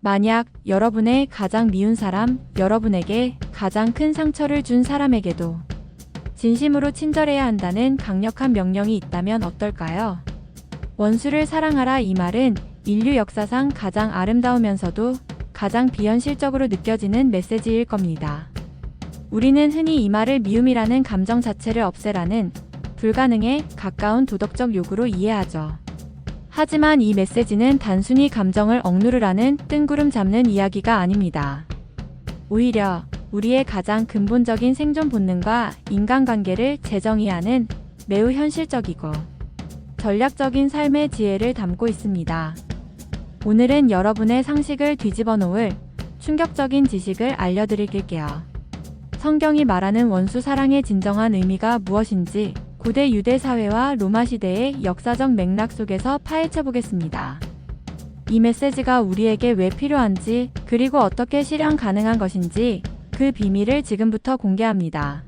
만약 여러분의 가장 미운 사람, 여러분에게 가장 큰 상처를 준 사람에게도 진심으로 친절해야 한다는 강력한 명령이 있다면 어떨까요? 원수를 사랑하라 이 말은 인류 역사상 가장 아름다우면서도 가장 비현실적으로 느껴지는 메시지일 겁니다. 우리는 흔히 이 말을 미움이라는 감정 자체를 없애라는 불가능에 가까운 도덕적 요구로 이해하죠. 하지만 이 메시지는 단순히 감정을 억누르라는 뜬구름 잡는 이야기가 아닙니다. 오히려 우리의 가장 근본적인 생존 본능과 인간관계를 재정의하는 매우 현실적이고 전략적인 삶의 지혜를 담고 있습니다. 오늘은 여러분의 상식을 뒤집어 놓을 충격적인 지식을 알려드릴게요. 성경이 말하는 원수 사랑의 진정한 의미가 무엇인지 고대 유대 사회와 로마 시대의 역사적 맥락 속에서 파헤쳐 보겠습니다. 이 메시지가 우리에게 왜 필요한지, 그리고 어떻게 실현 가능한 것인지 그 비밀을 지금부터 공개합니다.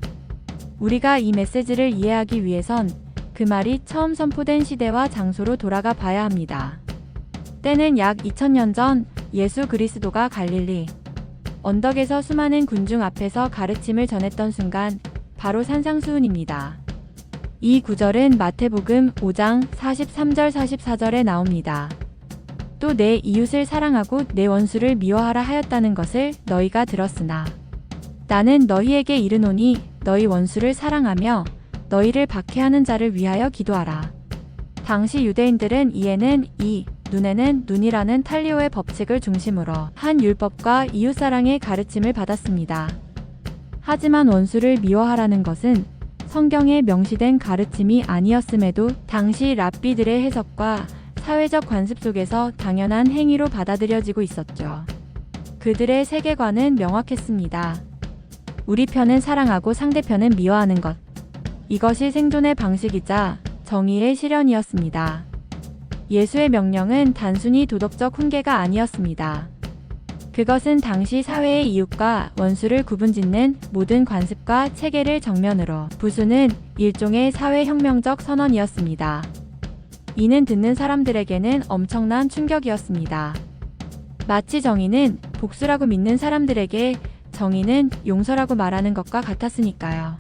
우리가 이 메시지를 이해하기 위해선 그 말이 처음 선포된 시대와 장소로 돌아가 봐야 합니다. 때는 약 2000년 전 예수 그리스도가 갈릴리 언덕에서 수많은 군중 앞에서 가르침을 전했던 순간, 바로 산상수훈입니다. 이 구절은 마태복음 5장 43절 44절에 나옵니다. 또 내 이웃을 사랑하고 내 원수를 미워하라 하였다는 것을 너희가 들었으나 나는 너희에게 이르노니 너희 원수를 사랑하며 너희를 박해하는 자를 위하여 기도하라. 당시 유대인들은 이에는 이, 눈에는 눈이라는 탈리오의 법칙을 중심으로 한 율법과 이웃사랑의 가르침을 받았습니다. 하지만 원수를 미워하라는 것은 성경에 명시된 가르침이 아니었음에도 당시 랍비들의 해석과 사회적 관습 속에서 당연한 행위로 받아들여지고 있었죠. 그들의 세계관은 명확했습니다. 우리 편은 사랑하고 상대편은 미워하는 것. 이것이 생존의 방식이자 정의의 실현이었습니다. 예수의 명령은 단순히 도덕적 훈계가 아니었습니다. 그것은 당시 사회의 이웃과 원수를 구분짓는 모든 관습과 체계를 정면으로 부수는 일종의 사회혁명적 선언이었습니다. 이는 듣는 사람들에게는 엄청난 충격이었습니다. 마치 정의는 복수라고 믿는 사람들에게 정의는 용서라고 말하는 것과 같았으니까요.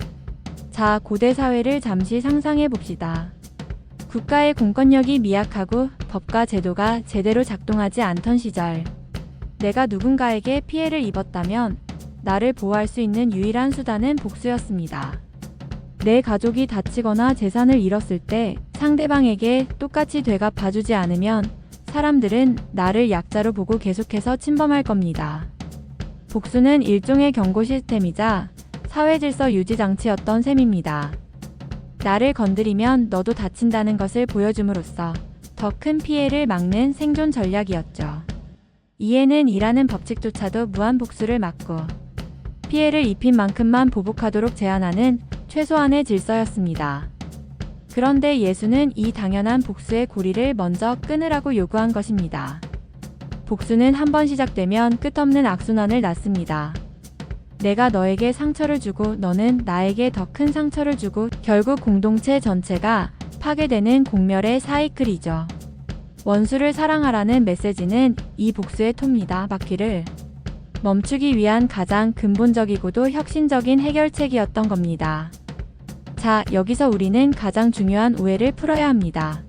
자, 고대 사회를 잠시 상상해 봅시다. 국가의 공권력이 미약하고 법과 제도가 제대로 작동하지 않던 시절, 내가 누군가에게 피해를 입었다면 나를 보호할 수 있는 유일한 수단은 복수였습니다. 내 가족이 다치거나 재산을 잃었을 때 상대방에게 똑같이 되갚아주지 않으면 사람들은 나를 약자로 보고 계속해서 침범할 겁니다. 복수는 일종의 경고 시스템이자 사회 질서 유지 장치였던 셈입니다. 나를 건드리면 너도 다친다는 것을 보여줌으로써 더 큰 피해를 막는 생존 전략이었죠. 이에는 이라는 법칙조차도 무한 복수를 막고 피해를 입힌 만큼만 보복하도록 제한하는 최소한의 질서였습니다. 그런데 예수는 이 당연한 복수의 고리를 먼저 끊으라고 요구한 것입니다. 복수는 한번 시작되면 끝없는 악순환을 낳습니다. 내가 너에게 상처를 주고 너는 나에게 더 큰 상처를 주고 결국 공동체 전체가 파괴되는 공멸의 사이클이죠. 원수를 사랑하라는 메시지는 이 복수의 톱니다. 바퀴를 멈추기 위한 가장 근본적이고도 혁신적인 해결책이었던 겁니다. 자, 여기서 우리는 가장 중요한 오해를 풀어야 합니다.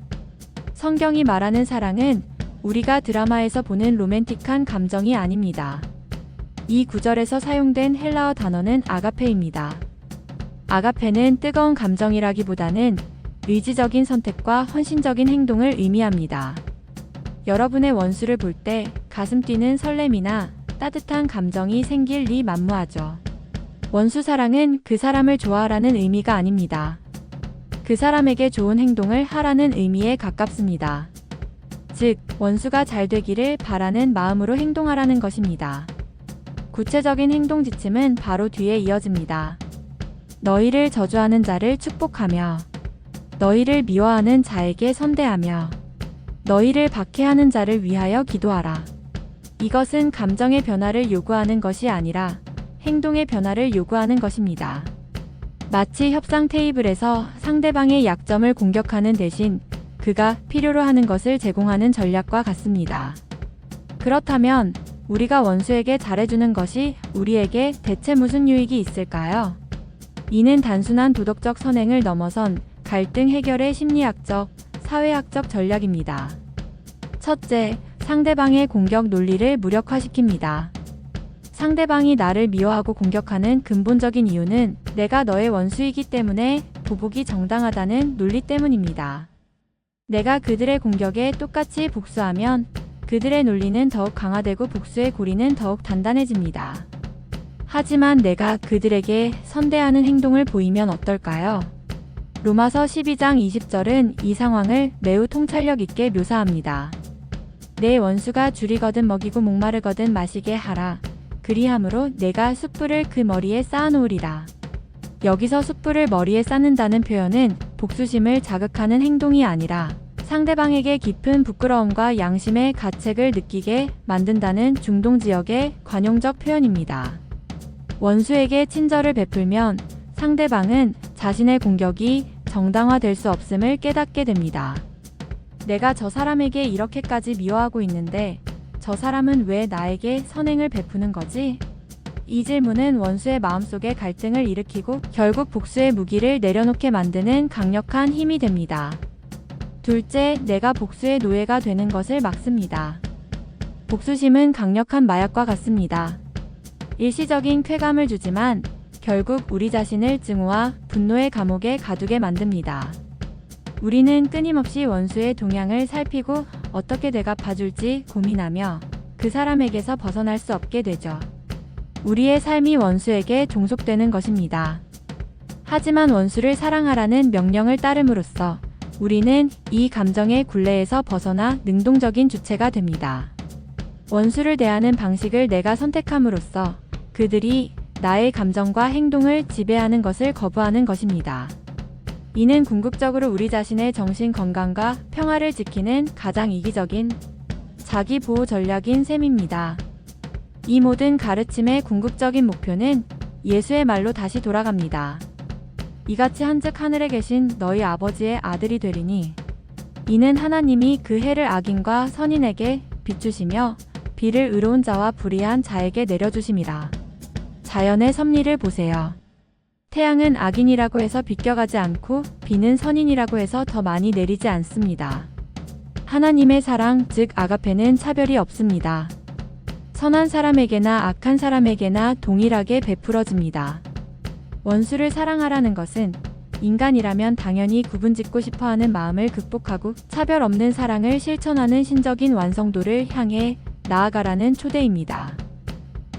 성경이 말하는 사랑은 우리가 드라마에서 보는 로맨틱한 감정이 아닙니다. 이 구절에서 사용된 헬라어 단어는 아가페입니다. 아가페는 뜨거운 감정이라기보다는 의지적인 선택과 헌신적인 행동을 의미합니다. 여러분의 원수를 볼 때 가슴 뛰는 설렘이나 따뜻한 감정이 생길 리 만무하죠. 원수 사랑은 그 사람을 좋아하라는 의미가 아닙니다. 그 사람에게 좋은 행동을 하라는 의미에 가깝습니다. 즉, 원수가 잘 되기를 바라는 마음으로 행동하라는 것입니다. 구체적인 행동 지침은 바로 뒤에 이어집니다. 너희를 저주하는 자를 축복하며 너희를 미워하는 자에게 선대하며 너희를 박해하는 자를 위하여 기도하라. 이것은 감정의 변화를 요구하는 것이 아니라 행동의 변화를 요구하는 것입니다. 마치 협상 테이블에서 상대방의 약점을 공격하는 대신 그가 필요로 하는 것을 제공하는 전략과 같습니다. 그렇다면 우리가 원수에게 잘해주는 것이 우리에게 대체 무슨 유익이 있을까요? 이는 단순한 도덕적 선행을 넘어선 갈등 해결의 심리학적, 사회학적 전략입니다. 첫째, 상대방의 공격 논리를 무력화시킵니다. 상대방이 나를 미워하고 공격하는 근본적인 이유는 내가 너의 원수이기 때문에 보복이 정당하다는 논리 때문입니다. 내가 그들의 공격에 똑같이 복수하면 그들의 논리는 더욱 강화되고 복수의 고리는 더욱 단단해집니다. 하지만 내가 그들에게 선대하는 행동을 보이면 어떨까요? 로마서 12장 20절은 이 상황을 매우 통찰력 있게 묘사합니다. 내 원수가 줄이거든 먹이고 목마르거든 마시게 하라. 그리함으로 내가 숯불을 그 머리에 쌓아놓으리라. 여기서 숯불을 머리에 쌓는다는 표현은 복수심을 자극하는 행동이 아니라 상대방에게 깊은 부끄러움과 양심의 가책을 느끼게 만든다는 중동지역의 관용적 표현입니다. 원수에게 친절을 베풀면 상대방은 자신의 공격이 정당화될 수 없음을 깨닫게 됩니다. 내가 저 사람에게 이렇게까지 미워하고 있는데 저 사람은 왜 나에게 선행을 베푸는 거지? 이 질문은 원수의 마음속에 갈등을 일으키고 결국 복수의 무기를 내려놓게 만드는 강력한 힘이 됩니다. 둘째, 내가 복수의 노예가 되는 것을 막습니다. 복수심은 강력한 마약과 같습니다. 일시적인 쾌감을 주지만 결국 우리 자신을 증오와 분노의 감옥에 가두게 만듭니다. 우리는 끊임없이 원수의 동향을 살피고 어떻게 대갚아줄지 고민하며 그 사람에게서 벗어날 수 없게 되죠. 우리의 삶이 원수에게 종속되는 것입니다. 하지만 원수를 사랑하라는 명령을 따름으로써 우리는 이 감정의 굴레에서 벗어나 능동적인 주체가 됩니다. 원수를 대하는 방식을 내가 선택함으로써 그들이 나의 감정과 행동을 지배하는 것을 거부하는 것입니다. 이는 궁극적으로 우리 자신의 정신 건강과 평화를 지키는 가장 이기적인 자기 보호 전략인 셈입니다. 이 모든 가르침의 궁극적인 목표는 예수의 말로 다시 돌아갑니다. 이같이 한즉 하늘에 계신 너희 아버지의 아들이 되리니 이는 하나님이 그 해를 악인과 선인에게 비추시며 비를 의로운 자와 불의한 자에게 내려주심이라. 자연의 섭리를 보세요. 태양은 악인이라고 해서 비껴가지 않고 비는 선인이라고 해서 더 많이 내리지 않습니다. 하나님의 사랑, 즉 아가페는 차별이 없습니다. 선한 사람에게나 악한 사람에게나 동일하게 베풀어집니다. 원수를 사랑하라는 것은 인간이라면 당연히 구분짓고 싶어하는 마음을 극복하고 차별 없는 사랑을 실천하는 신적인 완성도를 향해 나아가라는 초대입니다.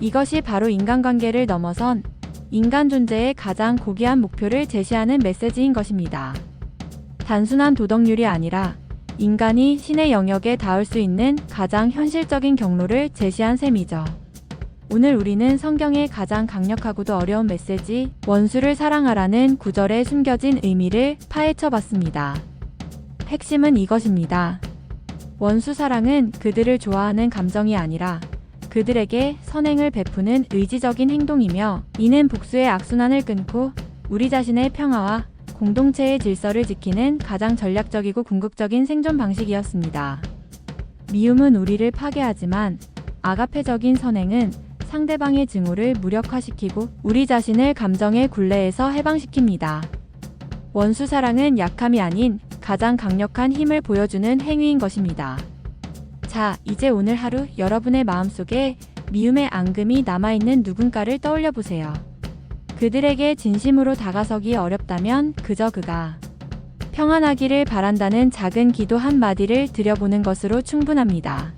이것이 바로 인간관계를 넘어선 인간 존재의 가장 고귀한 목표를 제시하는 메시지인 것입니다. 단순한 도덕률이 아니라 인간이 신의 영역에 닿을 수 있는 가장 현실적인 경로를 제시한 셈이죠. 오늘 우리는 성경의 가장 강력하고도 어려운 메시지, 원수를 사랑하라는 구절에 숨겨진 의미를 파헤쳐 봤습니다. 핵심은 이것입니다. 원수 사랑은 그들을 좋아하는 감정이 아니라 그들에게 선행을 베푸는 의지적인 행동이며 이는 복수의 악순환을 끊고 우리 자신의 평화와 공동체의 질서를 지키는 가장 전략적이고 궁극적인 생존 방식이었습니다. 미움은 우리를 파괴하지만 아가페적인 선행은 상대방의 증오를 무력화시키고 우리 자신을 감정의 굴레에서 해방시킵니다. 원수 사랑은 약함이 아닌 가장 강력한 힘을 보여주는 행위인 것입니다. 자, 이제 오늘 하루 여러분의 마음속에 미움의 앙금이 남아있는 누군가를 떠올려 보세요. 그들에게 진심으로 다가서기 어렵다면 그저 그가 평안하기를 바란다는 작은 기도 한마디를 드려보는 것으로 충분합니다.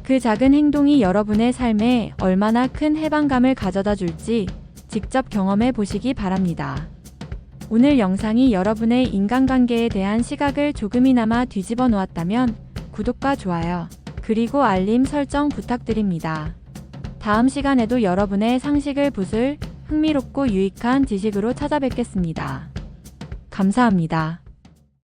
그 작은 행동이 여러분의 삶에 얼마나 큰 해방감을 가져다 줄지 직접 경험해 보시기 바랍니다. 오늘 영상이 여러분의 인간관계에 대한 시각을 조금이나마 뒤집어 놓았다면 구독과 좋아요, 그리고 알림 설정 부탁드립니다. 다음 시간에도 여러분의 상식을 부술 흥미롭고 유익한 지식으로 찾아뵙겠습니다. 감사합니다.